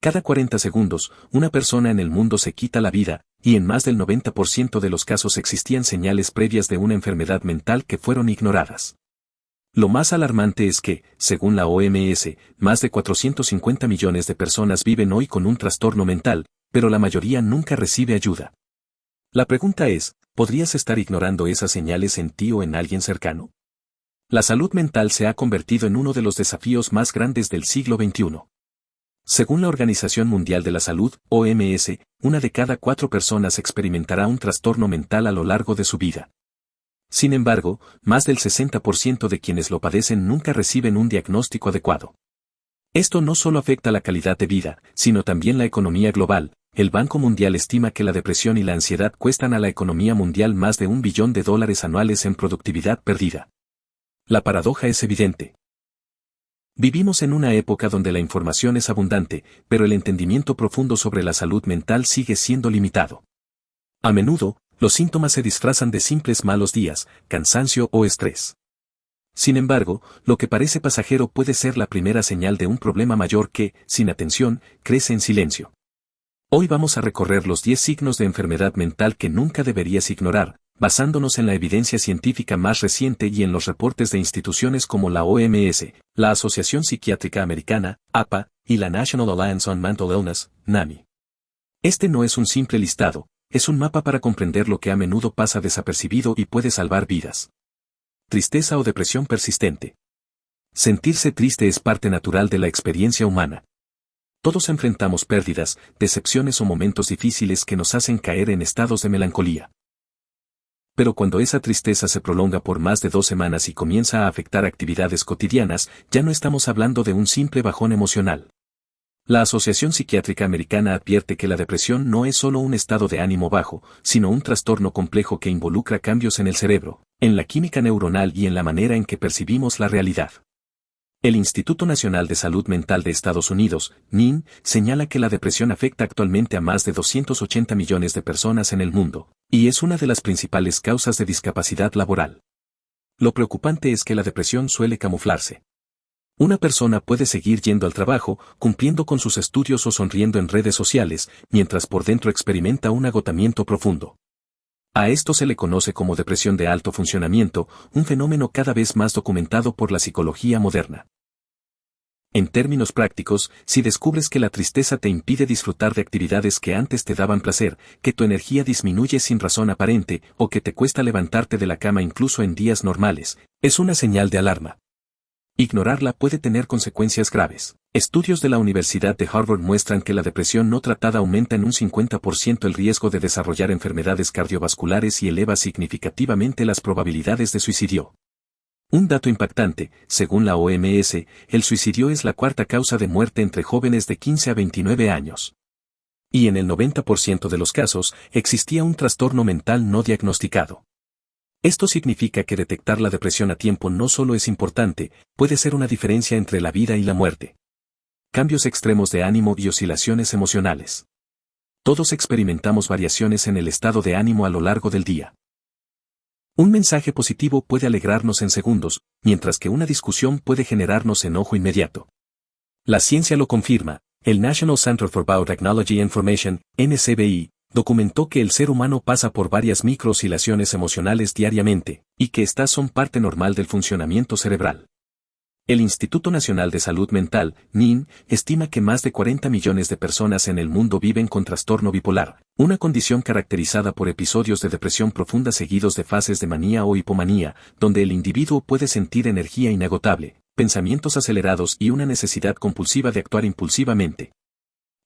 Cada 40 segundos, una persona en el mundo se quita la vida, y en más del 90% de los casos existían señales previas de una enfermedad mental que fueron ignoradas. Lo más alarmante es que, según la OMS, más de 450 millones de personas viven hoy con un trastorno mental, pero la mayoría nunca recibe ayuda. La pregunta es, ¿podrías estar ignorando esas señales en ti o en alguien cercano? La salud mental se ha convertido en uno de los desafíos más grandes del siglo XXI. Según la Organización Mundial de la Salud, OMS, una de cada 4 personas experimentará un trastorno mental a lo largo de su vida. Sin embargo, más del 60% de quienes lo padecen nunca reciben un diagnóstico adecuado. Esto no solo afecta la calidad de vida, sino también la economía global. El Banco Mundial estima que la depresión y la ansiedad cuestan a la economía mundial más de $1 billón anuales en productividad perdida. La paradoja es evidente. Vivimos en una época donde la información es abundante, pero el entendimiento profundo sobre la salud mental sigue siendo limitado. A menudo, los síntomas se disfrazan de simples malos días, cansancio o estrés. Sin embargo, lo que parece pasajero puede ser la primera señal de un problema mayor que, sin atención, crece en silencio. Hoy vamos a recorrer los 10 signos de enfermedad mental que nunca deberías ignorar, basándonos en la evidencia científica más reciente y en los reportes de instituciones como la OMS, la Asociación Psiquiátrica Americana, APA, y la National Alliance on Mental Illness, NAMI. Este no es un simple listado, es un mapa para comprender lo que a menudo pasa desapercibido y puede salvar vidas. Tristeza o depresión persistente. Sentirse triste es parte natural de la experiencia humana. Todos enfrentamos pérdidas, decepciones o momentos difíciles que nos hacen caer en estados de melancolía. Pero cuando esa tristeza se prolonga por más de 2 semanas y comienza a afectar actividades cotidianas, ya no estamos hablando de un simple bajón emocional. La Asociación Psiquiátrica Americana advierte que la depresión no es solo un estado de ánimo bajo, sino un trastorno complejo que involucra cambios en el cerebro, en la química neuronal y en la manera en que percibimos la realidad. El Instituto Nacional de Salud Mental de Estados Unidos, NIN, señala que la depresión afecta actualmente a más de 280 millones de personas en el mundo, y es una de las principales causas de discapacidad laboral. Lo preocupante es que la depresión suele camuflarse. Una persona puede seguir yendo al trabajo, cumpliendo con sus estudios o sonriendo en redes sociales, mientras por dentro experimenta un agotamiento profundo. A esto se le conoce como depresión de alto funcionamiento, un fenómeno cada vez más documentado por la psicología moderna. En términos prácticos, si descubres que la tristeza te impide disfrutar de actividades que antes te daban placer, que tu energía disminuye sin razón aparente o que te cuesta levantarte de la cama incluso en días normales, es una señal de alarma. Ignorarla puede tener consecuencias graves. Estudios de la Universidad de Harvard muestran que la depresión no tratada aumenta en un 50% el riesgo de desarrollar enfermedades cardiovasculares y eleva significativamente las probabilidades de suicidio. Un dato impactante, según la OMS, el suicidio es la 4ª causa de muerte entre jóvenes de 15 a 29 años. Y en el 90% de los casos, existía un trastorno mental no diagnosticado. Esto significa que detectar la depresión a tiempo no solo es importante, puede ser una diferencia entre la vida y la muerte. Cambios extremos de ánimo y oscilaciones emocionales. Todos experimentamos variaciones en el estado de ánimo a lo largo del día. Un mensaje positivo puede alegrarnos en segundos, mientras que una discusión puede generarnos enojo inmediato. La ciencia lo confirma. El National Center for Biotechnology Information, NCBI, documentó que el ser humano pasa por varias microoscilaciones emocionales diariamente, y que estas son parte normal del funcionamiento cerebral. El Instituto Nacional de Salud Mental, NIN, estima que más de 40 millones de personas en el mundo viven con trastorno bipolar, una condición caracterizada por episodios de depresión profunda seguidos de fases de manía o hipomanía, donde el individuo puede sentir energía inagotable, pensamientos acelerados y una necesidad compulsiva de actuar impulsivamente.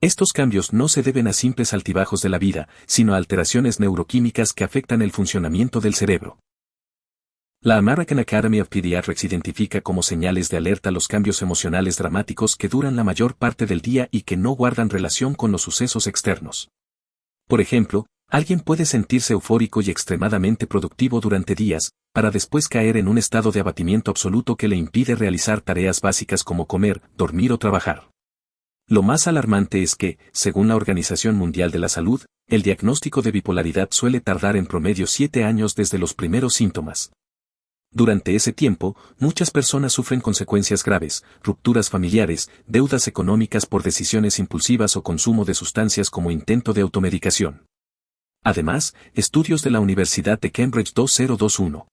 Estos cambios no se deben a simples altibajos de la vida, sino a alteraciones neuroquímicas que afectan el funcionamiento del cerebro. La American Academy of Pediatrics identifica como señales de alerta los cambios emocionales dramáticos que duran la mayor parte del día y que no guardan relación con los sucesos externos. Por ejemplo, alguien puede sentirse eufórico y extremadamente productivo durante días, para después caer en un estado de abatimiento absoluto que le impide realizar tareas básicas como comer, dormir o trabajar. Lo más alarmante es que, según la Organización Mundial de la Salud, el diagnóstico de bipolaridad suele tardar en promedio 7 años desde los primeros síntomas. Durante ese tiempo, muchas personas sufren consecuencias graves, rupturas familiares, deudas económicas por decisiones impulsivas o consumo de sustancias como intento de automedicación. Además, estudios de la Universidad de Cambridge 2021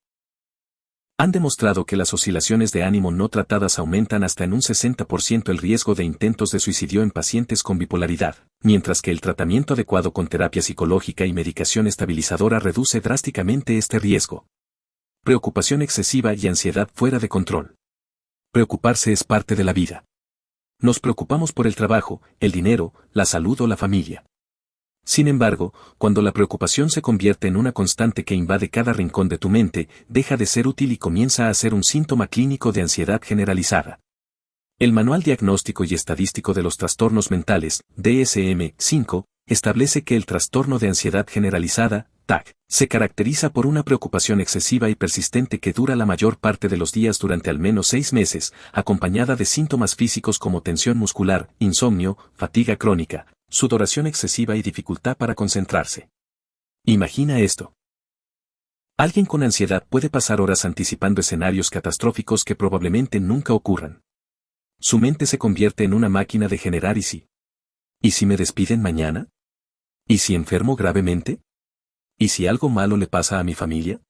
han demostrado que las oscilaciones de ánimo no tratadas aumentan hasta en un 60% el riesgo de intentos de suicidio en pacientes con bipolaridad, mientras que el tratamiento adecuado con terapia psicológica y medicación estabilizadora reduce drásticamente este riesgo. Preocupación excesiva y ansiedad fuera de control. Preocuparse es parte de la vida. Nos preocupamos por el trabajo, el dinero, la salud o la familia. Sin embargo, cuando la preocupación se convierte en una constante que invade cada rincón de tu mente, deja de ser útil y comienza a ser un síntoma clínico de ansiedad generalizada. El Manual Diagnóstico y Estadístico de los Trastornos Mentales, DSM-5, establece que el trastorno de ansiedad generalizada, TAG, se caracteriza por una preocupación excesiva y persistente que dura la mayor parte de los días durante al menos 6 meses, acompañada de síntomas físicos como tensión muscular, insomnio, fatiga crónica, sudoración excesiva y dificultad para concentrarse. Imagina esto. Alguien con ansiedad puede pasar horas anticipando escenarios catastróficos que probablemente nunca ocurran. Su mente se convierte en una máquina de generar ¿y si me despiden mañana? ¿Y si enfermo gravemente? ¿Y si algo malo le pasa a mi familia?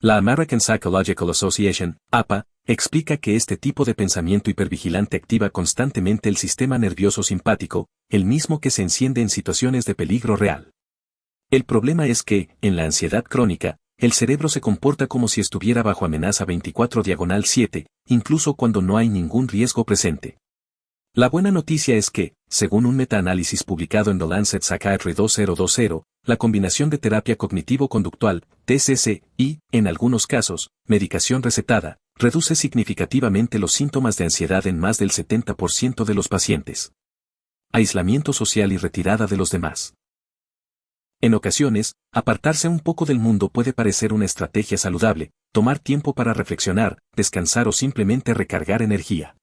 La American Psychological Association, APA, explica que este tipo de pensamiento hipervigilante activa constantemente el sistema nervioso simpático, el mismo que se enciende en situaciones de peligro real. El problema es que, en la ansiedad crónica, el cerebro se comporta como si estuviera bajo amenaza 24/7, incluso cuando no hay ningún riesgo presente. La buena noticia es que, según un metaanálisis publicado en The Lancet Psychiatry 2020, la combinación de terapia cognitivo-conductual, TCC, y, en algunos casos, medicación recetada, reduce significativamente los síntomas de ansiedad en más del 70% de los pacientes. Aislamiento social y retirada de los demás. En ocasiones, apartarse un poco del mundo puede parecer una estrategia saludable, tomar tiempo para reflexionar, descansar o simplemente recargar energía.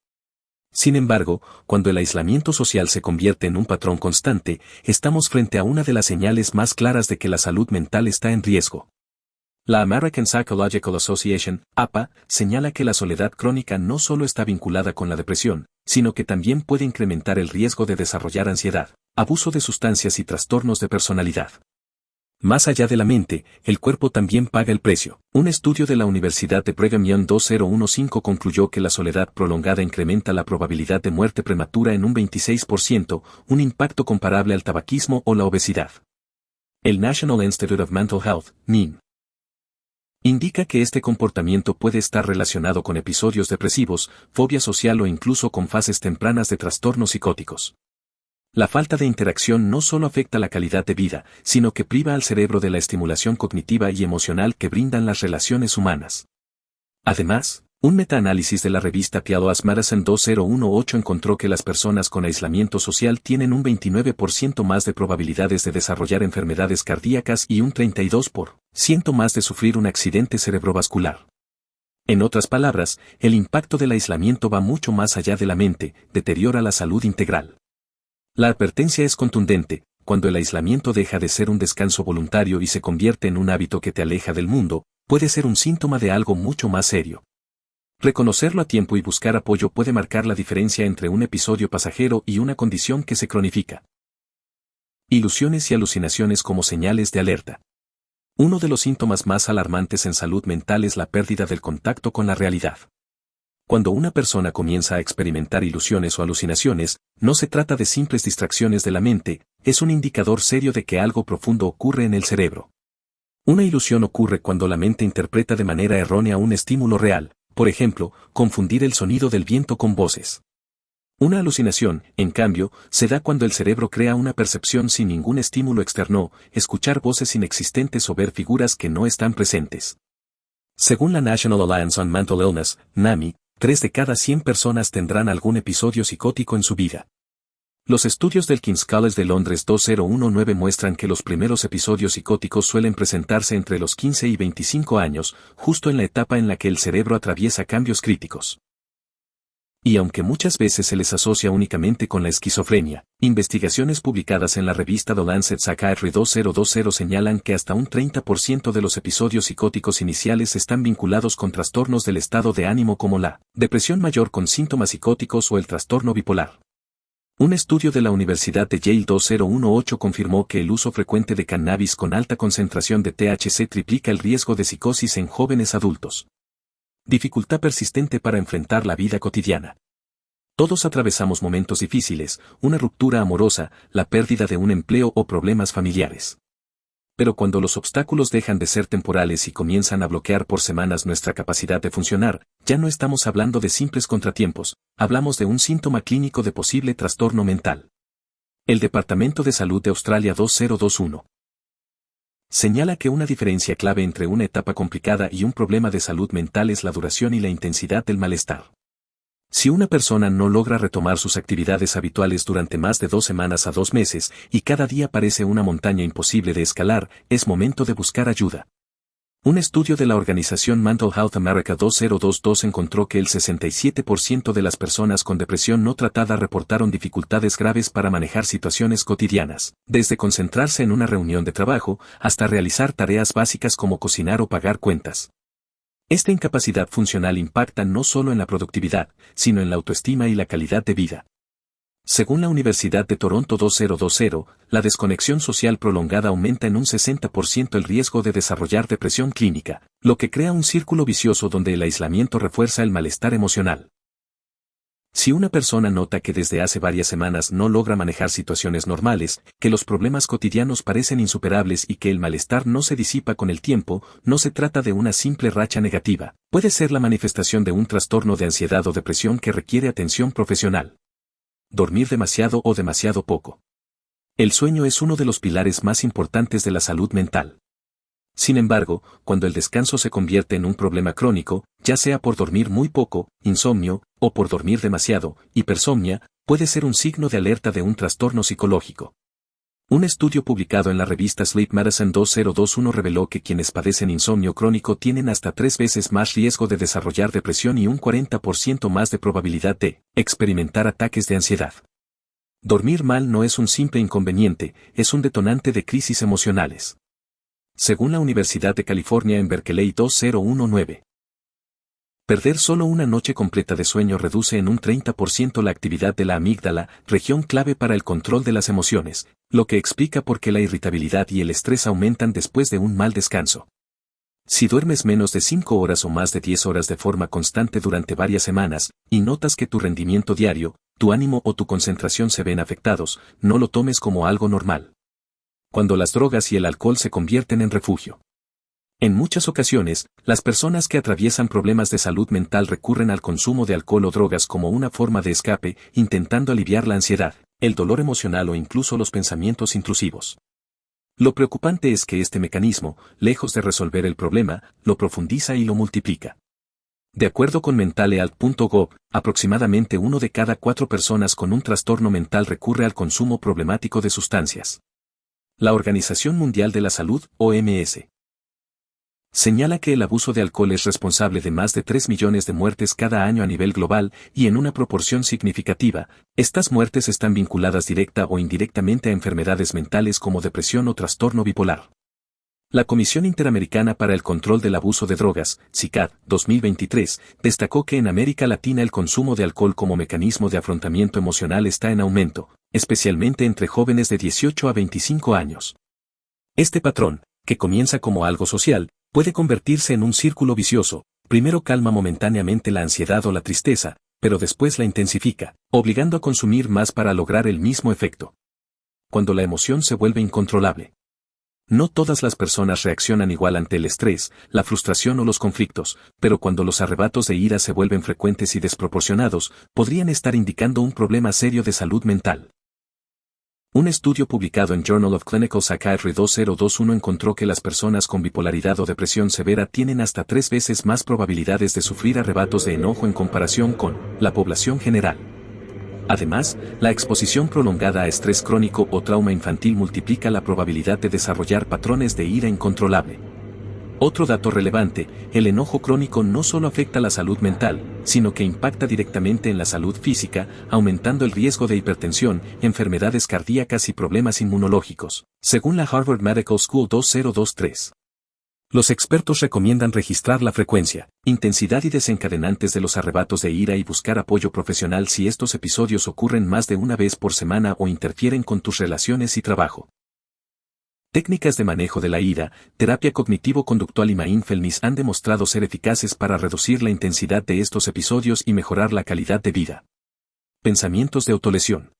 Sin embargo, cuando el aislamiento social se convierte en un patrón constante, estamos frente a una de las señales más claras de que la salud mental está en riesgo. La American Psychological Association, APA, señala que la soledad crónica no solo está vinculada con la depresión, sino que también puede incrementar el riesgo de desarrollar ansiedad, abuso de sustancias y trastornos de personalidad. Más allá de la mente, el cuerpo también paga el precio. Un estudio de la Universidad de Brigham Young 2015 concluyó que la soledad prolongada incrementa la probabilidad de muerte prematura en un 26%, un impacto comparable al tabaquismo o la obesidad. El National Institute of Mental Health, NIM, indica que este comportamiento puede estar relacionado con episodios depresivos, fobia social o incluso con fases tempranas de trastornos psicóticos. La falta de interacción no solo afecta la calidad de vida, sino que priva al cerebro de la estimulación cognitiva y emocional que brindan las relaciones humanas. Además, un metaanálisis de la revista PLOS Medicine 2018 encontró que las personas con aislamiento social tienen un 29% más de probabilidades de desarrollar enfermedades cardíacas y un 32% más de sufrir un accidente cerebrovascular. En otras palabras, el impacto del aislamiento va mucho más allá de la mente, deteriora la salud integral. La advertencia es contundente: cuando el aislamiento deja de ser un descanso voluntario y se convierte en un hábito que te aleja del mundo, puede ser un síntoma de algo mucho más serio. Reconocerlo a tiempo y buscar apoyo puede marcar la diferencia entre un episodio pasajero y una condición que se cronifica. Ilusiones y alucinaciones como señales de alerta. Uno de los síntomas más alarmantes en salud mental es la pérdida del contacto con la realidad. Cuando una persona comienza a experimentar ilusiones o alucinaciones, no se trata de simples distracciones de la mente, es un indicador serio de que algo profundo ocurre en el cerebro. Una ilusión ocurre cuando la mente interpreta de manera errónea un estímulo real, por ejemplo, confundir el sonido del viento con voces. Una alucinación, en cambio, se da cuando el cerebro crea una percepción sin ningún estímulo externo, escuchar voces inexistentes o ver figuras que no están presentes. Según la National Alliance on Mental Illness, NAMI, 3 de cada 100 personas tendrán algún episodio psicótico en su vida. Los estudios del King's College de Londres 2019 muestran que los primeros episodios psicóticos suelen presentarse entre los 15 y 25 años, justo en la etapa en la que el cerebro atraviesa cambios críticos. Y aunque muchas veces se les asocia únicamente con la esquizofrenia, investigaciones publicadas en la revista The Lancet Psychiatry 2020 señalan que hasta un 30% de los episodios psicóticos iniciales están vinculados con trastornos del estado de ánimo como la depresión mayor con síntomas psicóticos o el trastorno bipolar. Un estudio de la Universidad de Yale 2018 confirmó que el uso frecuente de cannabis con alta concentración de THC triplica el riesgo de psicosis en jóvenes adultos. Dificultad persistente para enfrentar la vida cotidiana. Todos atravesamos momentos difíciles, una ruptura amorosa, la pérdida de un empleo o problemas familiares. Pero cuando los obstáculos dejan de ser temporales y comienzan a bloquear por semanas nuestra capacidad de funcionar, ya no estamos hablando de simples contratiempos, hablamos de un síntoma clínico de posible trastorno mental. El Departamento de Salud de Australia 2021 señala que una diferencia clave entre una etapa complicada y un problema de salud mental es la duración y la intensidad del malestar. Si una persona no logra retomar sus actividades habituales durante más de 2 semanas a 2 meses y cada día parece una montaña imposible de escalar, es momento de buscar ayuda. Un estudio de la organización Mental Health America 2022 encontró que el 67% de las personas con depresión no tratada reportaron dificultades graves para manejar situaciones cotidianas, desde concentrarse en una reunión de trabajo hasta realizar tareas básicas como cocinar o pagar cuentas. Esta incapacidad funcional impacta no solo en la productividad, sino en la autoestima y la calidad de vida. Según la Universidad de Toronto 2020, la desconexión social prolongada aumenta en un 60% el riesgo de desarrollar depresión clínica, lo que crea un círculo vicioso donde el aislamiento refuerza el malestar emocional. Si una persona nota que desde hace varias semanas no logra manejar situaciones normales, que los problemas cotidianos parecen insuperables y que el malestar no se disipa con el tiempo, no se trata de una simple racha negativa, puede ser la manifestación de un trastorno de ansiedad o depresión que requiere atención profesional. Dormir demasiado o demasiado poco. El sueño es uno de los pilares más importantes de la salud mental. Sin embargo, cuando el descanso se convierte en un problema crónico, ya sea por dormir muy poco, insomnio, o por dormir demasiado, hipersomnia, puede ser un signo de alerta de un trastorno psicológico. Un estudio publicado en la revista Sleep Medicine 2021 reveló que quienes padecen insomnio crónico tienen hasta 3 veces más riesgo de desarrollar depresión y un 40% más de probabilidad de experimentar ataques de ansiedad. Dormir mal no es un simple inconveniente, es un detonante de crisis emocionales. Según la Universidad de California en Berkeley 2019. Perder solo una noche completa de sueño reduce en un 30% la actividad de la amígdala, región clave para el control de las emociones, lo que explica por qué la irritabilidad y el estrés aumentan después de un mal descanso. Si duermes menos de 5 horas o más de 10 horas de forma constante durante varias semanas, y notas que tu rendimiento diario, tu ánimo o tu concentración se ven afectados, no lo tomes como algo normal. Cuando las drogas y el alcohol se convierten en refugio. En muchas ocasiones, las personas que atraviesan problemas de salud mental recurren al consumo de alcohol o drogas como una forma de escape, intentando aliviar la ansiedad, el dolor emocional o incluso los pensamientos intrusivos. Lo preocupante es que este mecanismo, lejos de resolver el problema, lo profundiza y lo multiplica. De acuerdo con mentalehealth.gov, aproximadamente 1 de cada 4 personas con un trastorno mental recurre al consumo problemático de sustancias. La Organización Mundial de la Salud, OMS, señala que el abuso de alcohol es responsable de más de 3 millones de muertes cada año a nivel global y en una proporción significativa, estas muertes están vinculadas directa o indirectamente a enfermedades mentales como depresión o trastorno bipolar. La Comisión Interamericana para el Control del Abuso de Drogas, CICAD, 2023, destacó que en América Latina el consumo de alcohol como mecanismo de afrontamiento emocional está en aumento, especialmente entre jóvenes de 18 a 25 años. Este patrón, que comienza como algo social, puede convertirse en un círculo vicioso, primero calma momentáneamente la ansiedad o la tristeza, pero después la intensifica, obligando a consumir más para lograr el mismo efecto. Cuando la emoción se vuelve incontrolable. No todas las personas reaccionan igual ante el estrés, la frustración o los conflictos, pero cuando los arrebatos de ira se vuelven frecuentes y desproporcionados, podrían estar indicando un problema serio de salud mental. Un estudio publicado en Journal of Clinical Psychiatry 2021 encontró que las personas con bipolaridad o depresión severa tienen hasta 3 veces más probabilidades de sufrir arrebatos de enojo en comparación con la población general. Además, la exposición prolongada a estrés crónico o trauma infantil multiplica la probabilidad de desarrollar patrones de ira incontrolable. Otro dato relevante, el enojo crónico no solo afecta la salud mental, sino que impacta directamente en la salud física, aumentando el riesgo de hipertensión, enfermedades cardíacas y problemas inmunológicos, según la Harvard Medical School 2023. Los expertos recomiendan registrar la frecuencia, intensidad y desencadenantes de los arrebatos de ira y buscar apoyo profesional si estos episodios ocurren más de una vez por semana o interfieren con tus relaciones y trabajo. Técnicas de manejo de la ira, terapia cognitivo-conductual y mindfulness han demostrado ser eficaces para reducir la intensidad de estos episodios y mejorar la calidad de vida. Pensamientos de autolesión.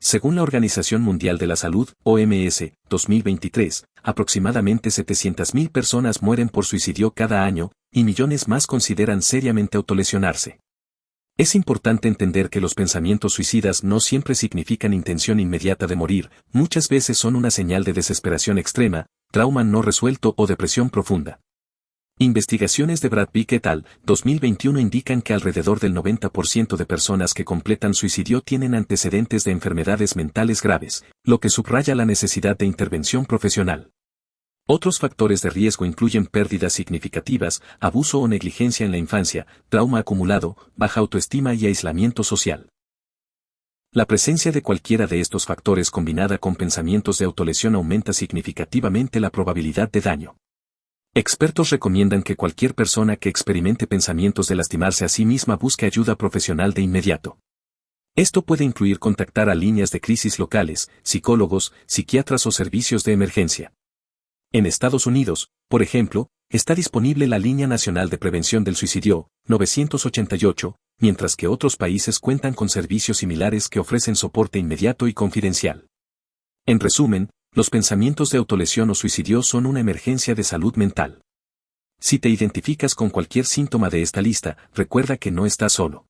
Según la Organización Mundial de la Salud, OMS, 2023, aproximadamente 700.000 personas mueren por suicidio cada año, y millones más consideran seriamente autolesionarse. Es importante entender que los pensamientos suicidas no siempre significan intención inmediata de morir, muchas veces son una señal de desesperación extrema, trauma no resuelto o depresión profunda. Investigaciones de Brad Pitt et al. 2021 indican que alrededor del 90% de personas que completan suicidio tienen antecedentes de enfermedades mentales graves, lo que subraya la necesidad de intervención profesional. Otros factores de riesgo incluyen pérdidas significativas, abuso o negligencia en la infancia, trauma acumulado, baja autoestima y aislamiento social. La presencia de cualquiera de estos factores combinada con pensamientos de autolesión aumenta significativamente la probabilidad de daño. Expertos recomiendan que cualquier persona que experimente pensamientos de lastimarse a sí misma busque ayuda profesional de inmediato. Esto puede incluir contactar a líneas de crisis locales, psicólogos, psiquiatras o servicios de emergencia. En Estados Unidos, por ejemplo, está disponible la Línea Nacional de Prevención del Suicidio, 988, mientras que otros países cuentan con servicios similares que ofrecen soporte inmediato y confidencial. En resumen, los pensamientos de autolesión o suicidio son una emergencia de salud mental. Si te identificas con cualquier síntoma de esta lista, recuerda que no estás solo.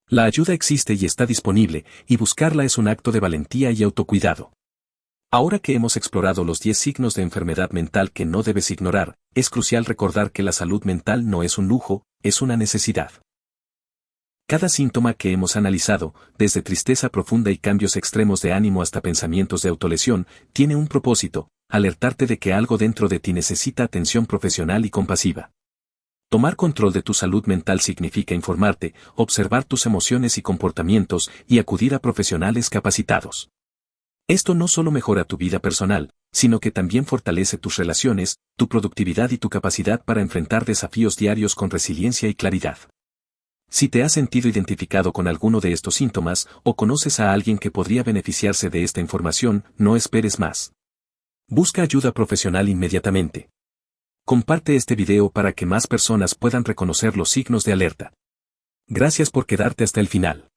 La ayuda existe y está disponible, y buscarla es un acto de valentía y autocuidado. Ahora que hemos explorado los 10 signos de enfermedad mental que no debes ignorar, es crucial recordar que la salud mental no es un lujo, es una necesidad. Cada síntoma que hemos analizado, desde tristeza profunda y cambios extremos de ánimo hasta pensamientos de autolesión, tiene un propósito: alertarte de que algo dentro de ti necesita atención profesional y compasiva. Tomar control de tu salud mental significa informarte, observar tus emociones y comportamientos y acudir a profesionales capacitados. Esto no solo mejora tu vida personal, sino que también fortalece tus relaciones, tu productividad y tu capacidad para enfrentar desafíos diarios con resiliencia y claridad. Si te has sentido identificado con alguno de estos síntomas, o conoces a alguien que podría beneficiarse de esta información, no esperes más. Busca ayuda profesional inmediatamente. Comparte este video para que más personas puedan reconocer los signos de alerta. Gracias por quedarte hasta el final.